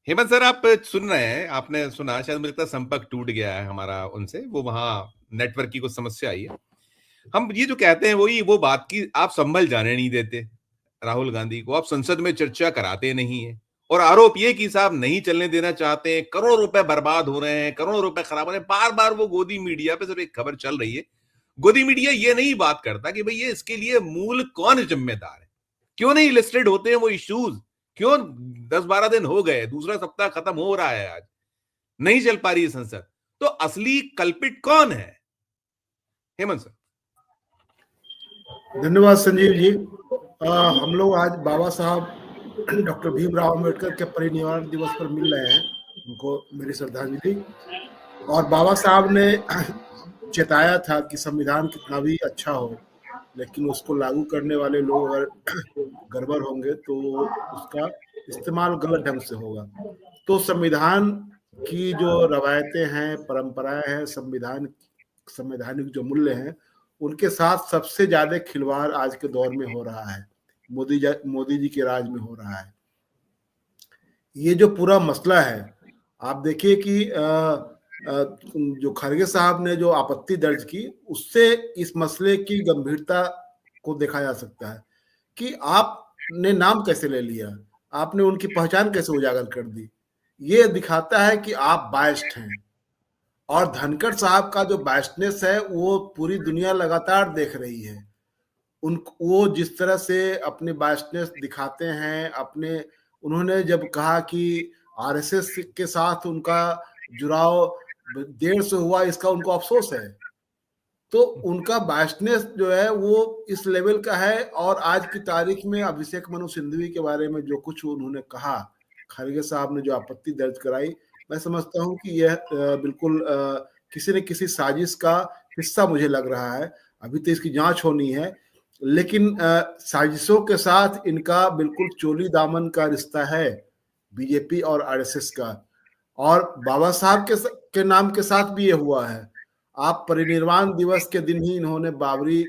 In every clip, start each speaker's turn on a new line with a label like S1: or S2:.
S1: Hemant sir, आप सुन रहे हैं? आपने सुना, शायद मुझे लगता है संपर्क टूट गया है हमारा उनसे, वो वहाँ नेटवर्क की कुछ समस्या आई है। हम ये जो कहते हैं वही वो बात की, आप संभल जाने नहीं देते राहुल गांधी को, आप संसद में चर्चा कराते नहीं है, और आरोप ये कि साहब नहीं चलने देना चाहते हैं, करोड़ रुपए बर्बाद हो रहे हैं, करोड़ रुपए खराब हो रहे हैं। बार बार वो गोदी मीडिया पे सिर्फ एक खबर चल रही है, गोदी मीडिया ये नहीं बात करता कि भाई ये इसके लिए मूल कौन जिम्मेदार है, क्यों नहीं लिस्टेड होते हैं वो इश्यूज, क्यों 10-12 दिन हो गए, दूसरा सप्ताह खत्म हो रहा है, आज नहीं चल पा रही है संसद, तो असली कल्पिट कौन है? हेमंत सर।
S2: धन्यवाद संजीव जी। हम लोग आज बाबा साहब डॉक्टर भीमराव अम्बेडकर के परिनिर्वाण दिवस पर मिल रहे हैं, उनको मेरी श्रद्धांजलि। और बाबा साहब ने चेताया था कि संविधान कितना भी अच्छा हो, लेकिन उसको लागू करने वाले लोग अगर गड़बड़ होंगे तो उसका इस्तेमाल गलत ढंग से होगा। तो संविधान की जो रवायतें हैं, परंपराएं हैं, संवैधानिक जो मूल्य हैं, उनके साथ सबसे ज्यादा खिलवाड़ आज के दौर में हो रहा है, मोदी जी के राज में हो रहा है। ये जो पूरा मसला है, आप देखिए कि जो खरगे साहब ने जो आपत्ति दर्ज की, उससे इस मसले की गंभीरता को देखा जा सकता है कि आपने नाम कैसे ले लिया, आपने उनकी पहचान कैसे उजागर कर दी। ये दिखाता है कि आप बायस्ड हैं। और धनखड़ साहब का जो बायस्डनेस है वो पूरी दुनिया लगातार देख रही है। वो जिस तरह से अपने बायस्डनेस दिखाते हैं, उन्होंने जब कहा कि आरएसएस के साथ उनका जुड़ाव देर से हुआ, इसका उनको अफसोस है। तो उनका बायस्डनेस जो है वो इस लेवल का है। और आज की तारीख में अभिषेक मनु सिंघवी के बारे में जो कुछ उन्होंने कहा, खरगे साहब ने जो आपत्ति दर्ज कराई, मैं समझता हूं कि यह बिल्कुल किसी न किसी साजिश का हिस्सा मुझे लग रहा है। अभी तो इसकी जांच होनी है, लेकिन साजिशों के साथ इनका बिल्कुल चोली दामन का रिश्ता है, बीजेपी और आरएसएस का। और बाबा साहब के नाम के साथ भी ये हुआ है। आप परिनिर्वाण दिवस के दिन ही इन्होंने बाबरी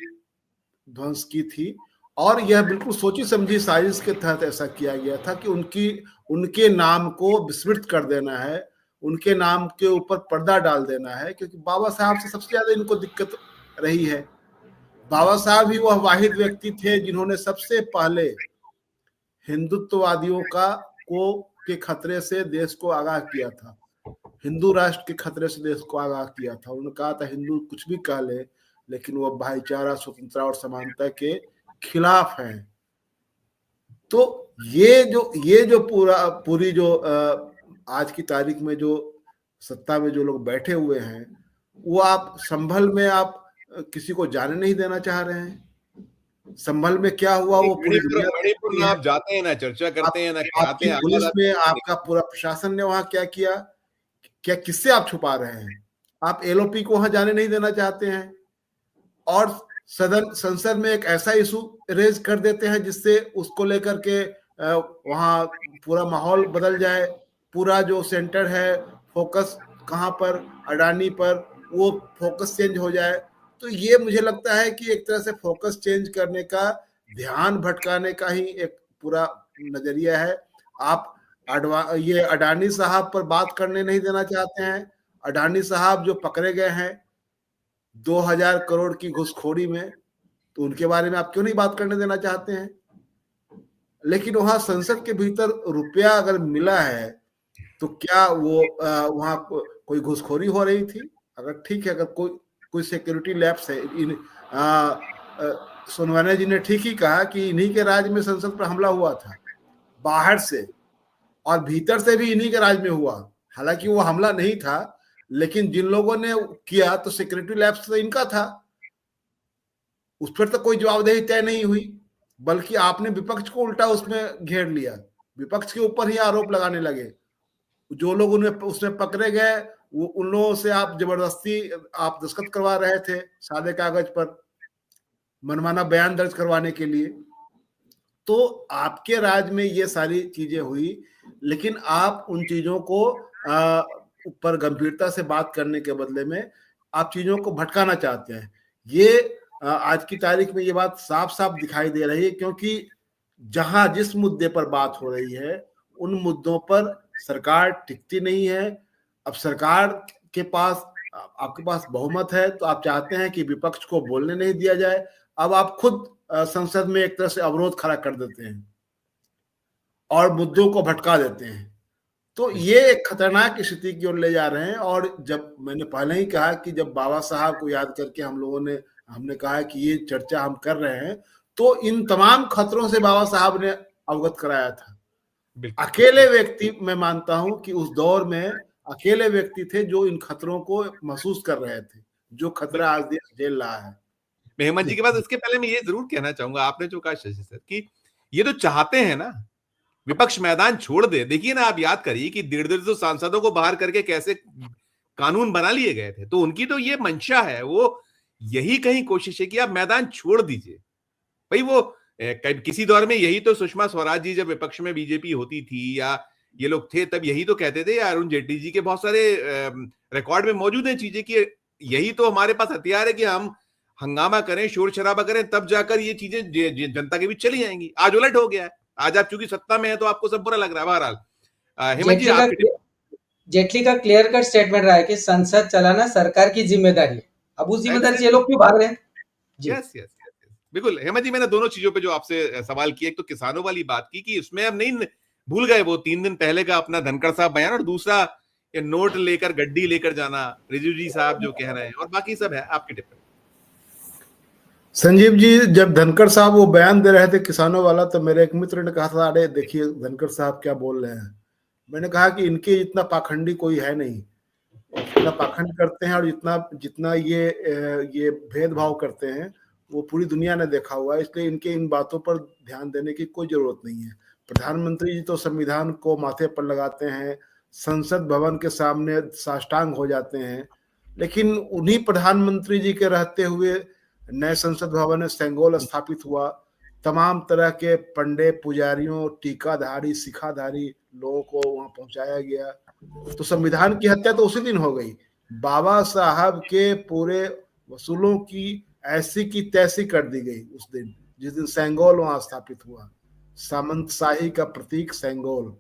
S2: ध्वंस की थी, और यह बिल्कुल सोची समझी साजिश के तहत ऐसा किया गया था कि उनके नाम को विस्मृत कर देना है, उनके नाम के ऊपर पर्दा डाल देना है, क्योंकि बाबा साहब से सबसे ज्यादा इनको दिक्कत रही है। बाबा साहब ही वह वाहिद व्यक्ति थे जिन्होंने सबसे पहले हिंदुत्ववादियों के खतरे से देश को आगाह किया था, हिंदू राष्ट्र के खतरे से देश को आगाह किया था। उन्होंने कहा था हिंदू कुछ भी कह ले, लेकिन वो भाईचारा, स्वतंत्रता और समानता के खिलाफ हैं। तो ये जो पूरी जो आज की तारीख में जो सत्ता में जो लोग बैठे हुए हैं, वो आप संभल में आप किसी को जाने नहीं देना चाह रहे हैं। संभल में क्या हुआ वो पूरी दुनिया
S1: मणिपुर
S2: देखती
S1: ना
S2: है।
S1: आप जाते हैं, ना चर्चा करते हैं, ना कराते
S2: आपकी
S1: हैं,
S2: पुलिस
S1: आजाद
S2: में, आपका पूरा प्रशासन ने वहां क्या किया, क्या किससे आप छुपा रहे हैं? आप एलओपी को वहां जाने नहीं देना चाहते हैं, और संसद में एक ऐसा इशू रेज कर देते हैं जिससे उसको लेकर के वहां पूरा माहौल बदल जाए। पूरा जो सेंटर है, फोकस कहाँ पर, अडानी पर, वो फोकस चेंज हो जाए। तो ये मुझे लगता है कि एक तरह से फोकस चेंज करने का, ध्यान भटकाने का ही एक पूरा नजरिया है। आप ये अडानी साहब पर बात करने नहीं देना चाहते हैं। अडानी साहब जो पकड़े गए हैं 2000 करोड़ की घुसखोरी में, तो उनके बारे में आप क्यों नहीं बात करने देना चाहते हैं? लेकिन वहां संसद के भीतर रुपया अगर मिला है, तो क्या वो वहां कोई घुसखोरी हो रही थी? अगर ठीक है, अगर कोई सिक्योरिटी लैप्स है, सोनवाने जी ने ठीक ही कहा कि इन्हीं के राज में संसद पर हमला हुआ था, बाहर से और भीतर से भी इन्हीं के राज में हुआ। हालांकि वो हमला नहीं था, लेकिन जिन लोगों ने किया तो सिक्योरिटी लैब्स तो इनका था, उस पर तो कोई जवाबदेही तय नहीं हुई, बल्कि आपने विपक्ष को उल्टा उसमें घेर लिया, विपक्ष के ऊपर ही आरोप लगाने लगे। जो लोग उन्हें उसमें पकड़े गए, वो उन लोगों से आप जबरदस्ती आप दस्तखत करवा रहे थे सादे कागज पर, मनमाना बयान दर्ज करवाने के लिए। तो आपके राज में ये सारी चीजें हुई, लेकिन आप उन चीजों को ऊपर गंभीरता से बात करने के बदले में आप चीजों को भटकाना चाहते हैं। ये आज की तारीख में ये बात साफ साफ दिखाई दे रही है, क्योंकि जहां जिस मुद्दे पर बात हो रही है, उन मुद्दों पर सरकार टिकती नहीं है। अब सरकार के पास, आपके पास बहुमत है तो आप चाहते हैं कि विपक्ष को बोलने नहीं दिया जाए। अब आप खुद संसद में एक तरह से अवरोध खड़ा कर देते हैं और मुद्दों को भटका देते हैं। तो ये एक खतरनाक स्थिति की ओर ले जा रहे हैं। और जब मैंने पहले ही कहा कि जब बाबा साहब को याद करके हमने कहा कि ये चर्चा हम कर रहे हैं, तो इन तमाम खतरों से बाबा साहब ने अवगत कराया था। अकेले व्यक्ति, मैं मानता हूं कि उस दौर में अकेले व्यक्ति थे जो इन खतरों को महसूस कर रहे थे, जो खतरा आज देश झेल रहा है।
S1: मैं हेमंत जी के बाद इसके पहले मैं ये जरूर कहना चाहूंगा, आपने जो कहा शशि सर कि ये तो चाहते हैं ना विपक्ष मैदान छोड़ दे। देखिए ना, आप याद करिए कि 150 सांसदों को बाहर करके कैसे कानून बना लिए गए थे। तो उनकी तो ये मंशा है, वो यही कहीं कोशिश है कि आप मैदान छोड़ दीजिए भाई। वो किसी दौर में यही तो सुषमा स्वराज जी जब विपक्ष में बीजेपी होती थी या ये लोग थे, तब यही तो कहते थे। अरुण जेटली जी के बहुत सारे रिकॉर्ड में मौजूद है चीजें कि यही तो हमारे पास हथियार है कि हम हंगामा करें, शोर शराबा करें, तब जाकर ये चीजें जनता के बीच चली जाएंगी। आज उलट हो गया है। आज आप चूंकि सत्ता में है तो आपको सब बुरा लग रहा है। बहरहाल हेमंत जी,
S3: जेटली का क्लियर कट स्टेटमेंट रहा है कि संसद चलाना सरकार की जिम्मेदारी है। अब उस जिम्मेदारी से ये लोग क्यों भाग रहे हैं?
S1: यस यस बिल्कुल हेमंत जी, मैंने दोनों चीजों पे जो आपसे सवाल किए, एक तो किसानों वाली बात की कि इसमें अब नहीं भूल गए वो 3 दिन पहले का अपना धनखड़ साहब बयान, और दूसरा ये नोट लेकर गड्डी लेकर जाना, रिजू जी साहब जो कह रहे हैं, और बाकी सब है। आपकी टिप्पणी।
S2: संजीव जी, जब धनखड़ साहब वो बयान दे रहे थे किसानों वाला, तो मेरे एक मित्र ने कहा था, अरे देखिए धनखड़ साहब क्या बोल रहे हैं। मैंने कहा कि इनके इतना पाखंडी कोई है नहीं, जितना पाखंड करते हैं और जितना ये भेदभाव करते हैं वो पूरी दुनिया ने देखा हुआ है। इसलिए इनके इन बातों पर ध्यान देने की कोई जरूरत नहीं है। प्रधानमंत्री जी तो संविधान को माथे पर लगाते हैं, संसद भवन के सामने साष्टांग हो जाते हैं, लेकिन उन्हीं प्रधानमंत्री जी के रहते हुए नए संसद भवन में सेंगोल स्थापित हुआ। तमाम तरह के पंडे, पुजारियों, टीकाधारी, सिखाधारी लोगों को वहां पहुंचाया गया। तो संविधान की हत्या तो उसी दिन हो गई। बाबा साहब के पूरे वसूलों की ऐसी की तैसी कर दी गई उस दिन, जिस दिन सेंगोल वहां स्थापित हुआ। सामंतशाही का प्रतीक सेंगोल,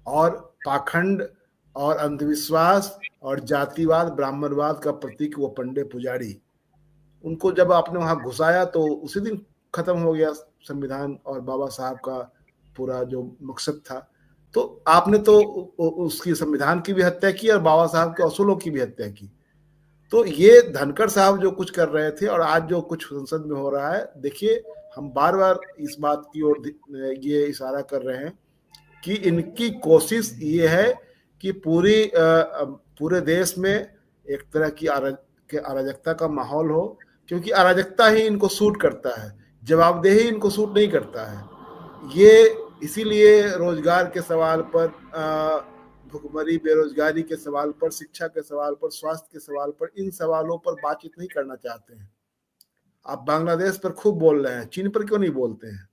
S2: और पाखंड और अंधविश्वास और जातिवाद, ब्राह्मणवाद का प्रतीक वो पंडे पुजारी। उनको जब आपने वहां घुसाया तो उसी दिन खत्म हो गया संविधान और बाबा साहब का पूरा जो मकसद था। तो आपने तो उसकी संविधान की भी हत्या की और बाबा साहब के असूलों की भी हत्या की। तो ये धनखड़ साहब जो कुछ कर रहे थे और आज जो कुछ संसद में हो रहा है, देखिए हम बार बार इस बात की ओर ये इशारा कर रहे हैं कि इनकी कोशिश ये है कि पूरे देश में एक तरह की अराजकता का माहौल हो, क्योंकि अराजकता ही इनको सूट करता है, जवाबदेही इनको सूट नहीं करता है। ये इसीलिए रोजगार के सवाल पर, भुखमरी, बेरोजगारी के सवाल पर, शिक्षा के सवाल पर, स्वास्थ्य के सवाल पर, इन सवालों पर बातचीत नहीं करना चाहते हैं। आप बांग्लादेश पर खूब बोल रहे हैं, चीन पर क्यों नहीं बोलते हैं?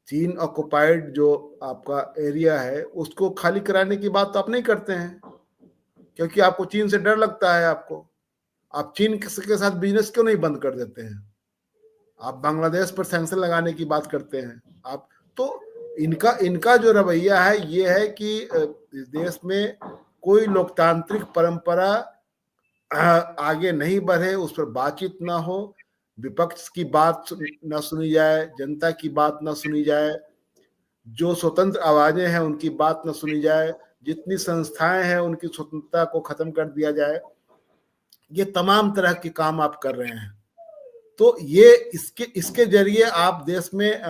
S2: चीन ऑक्युपाइड जो आपका एरिया है उसको खाली कराने की बात तो आप नहीं करते हैं, क्योंकि आपको चीन से डर लगता है। आप चीन के साथ बिजनेस क्यों नहीं बंद कर देते हैं? आप बांग्लादेश पर सैंक्शन लगाने की बात करते हैं। आप तो इनका जो रवैया है ये है कि इस देश में कोई लोकतांत्रिक परंपरा आगे नहीं बढ़े, उस पर बातचीत ना हो, विपक्ष की बात ना सुनी जाए, जनता की बात ना सुनी जाए, जो स्वतंत्र आवाजें हैं उनकी बात ना सुनी जाए, जितनी संस्थाएं हैं उनकी स्वतंत्रता को खत्म कर दिया जाए। ये तमाम तरह के काम आप कर रहे हैं। तो ये इसके जरिए आप देश में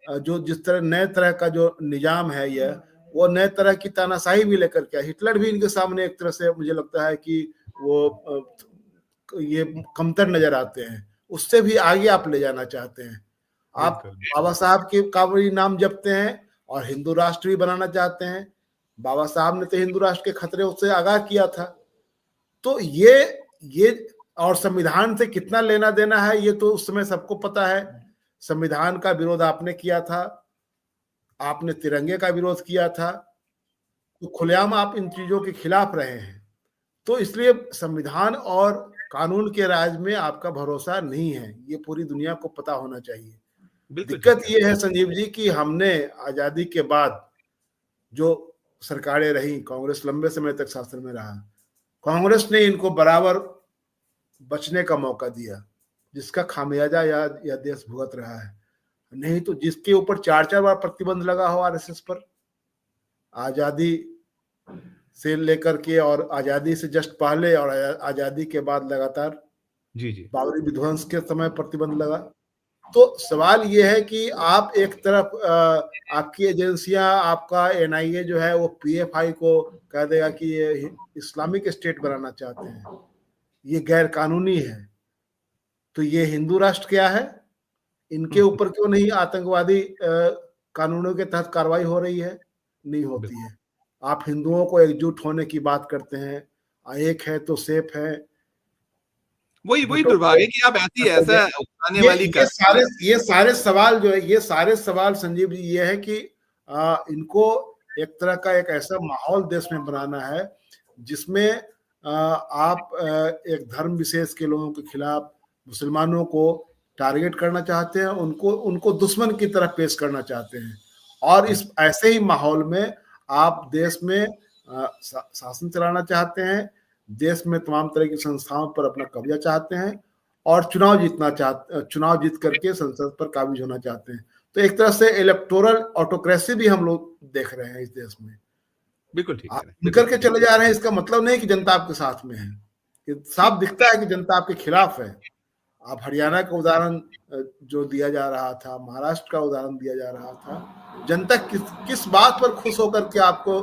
S2: जो जिस तरह नए तरह का जो निजाम है, ये वो नए तरह की तानाशाही भी लेकर के, हिटलर भी इनके सामने एक तरह से मुझे लगता है कि वो ये कमतर नजर आते हैं, उससे भी आगे आप ले जाना चाहते हैं। आप बाबा साहब के काबरी नाम जपते हैं और हिंदू राष्ट्र भी बनाना चाहते हैं। बाबा साहब ने तो हिंदू राष्ट्र के खतरे उससे आगाह किया था। तो ये और संविधान से कितना लेना देना है ये तो उस समय सबको पता है। संविधान का विरोध आपने किया था, आपने तिरंगे का विरोध किया था, तो खुलेआम आप इन चीजों के खिलाफ रहे हैं। तो इसलिए संविधान और कानून के राज में आपका भरोसा नहीं है, ये पूरी दुनिया को पता होना चाहिए। दिक्कत ये है संजीव जी कि हमने आजादी के बाद जो सरकारें रही, कांग्रेस लंबे समय तक शासन में रहा, कांग्रेस ने इनको बराबर बचने का मौका दिया, जिसका खामियाजा या देश भुगत रहा है। नहीं तो जिसके ऊपर 4-4 बार प्रतिबंध लगा हो आरएसएस पर, आजादी से लेकर के और आजादी से जस्ट पहले और आजादी के बाद लगातार,
S1: जी जी,
S2: बाबरी विध्वंस के समय प्रतिबंध लगा। तो सवाल ये है कि आप एक तरफ आपकी एजेंसियां, आपका एनआईए जो है वो पीएफआई को कह देगा कि ये इस्लामिक स्टेट बनाना चाहते हैं, ये गैर कानूनी है, तो ये हिंदू राष्ट्र क्या है, इनके ऊपर क्यों नहीं आतंकवादी कानूनों के तहत कार्रवाई हो रही है? नहीं होती है। आप हिंदुओं को एकजुट होने की बात करते हैं, एक है तो सेफ है।
S1: वही दुर्भाग्य है कि आप ऐसा उकसाने वाली
S2: ये सारे सवाल जो है, ये सारे सवाल संजीव जी ये है कि इनको एक तरह का एक ऐसा माहौल देश में बनाना है जिसमें आप एक धर्म विशेष के लोगों के खिलाफ मुसलमानों को टारगेट करना चाहते हैं, उनको दुश्मन की तरह पेश करना चाहते हैं, और इस ऐसे ही माहौल में आप देश में शासन चलाना चाहते हैं, देश में तमाम तरह की संस्थाओं पर अपना कब्जा चाहते हैं, और चुनाव जीत करके संसद पर काबिज होना चाहते हैं। तो एक तरह से इलेक्टोरल ऑटोक्रेसी भी हम लोग देख रहे हैं इस देश में।
S1: बिल्कुल ठीक
S2: आप निकल के चले जा रहे हैं, इसका मतलब नहीं कि जनता आपके साथ में है, साफ दिखता है कि जनता आपके खिलाफ है। आप हरियाणा का उदाहरण जो दिया जा रहा था, महाराष्ट्र का उदाहरण दिया जा रहा था, जनता किस बात पर खुश होकर के आपको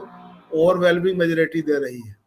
S2: ओवरवेलमिंग मेजॉरिटी दे रही है?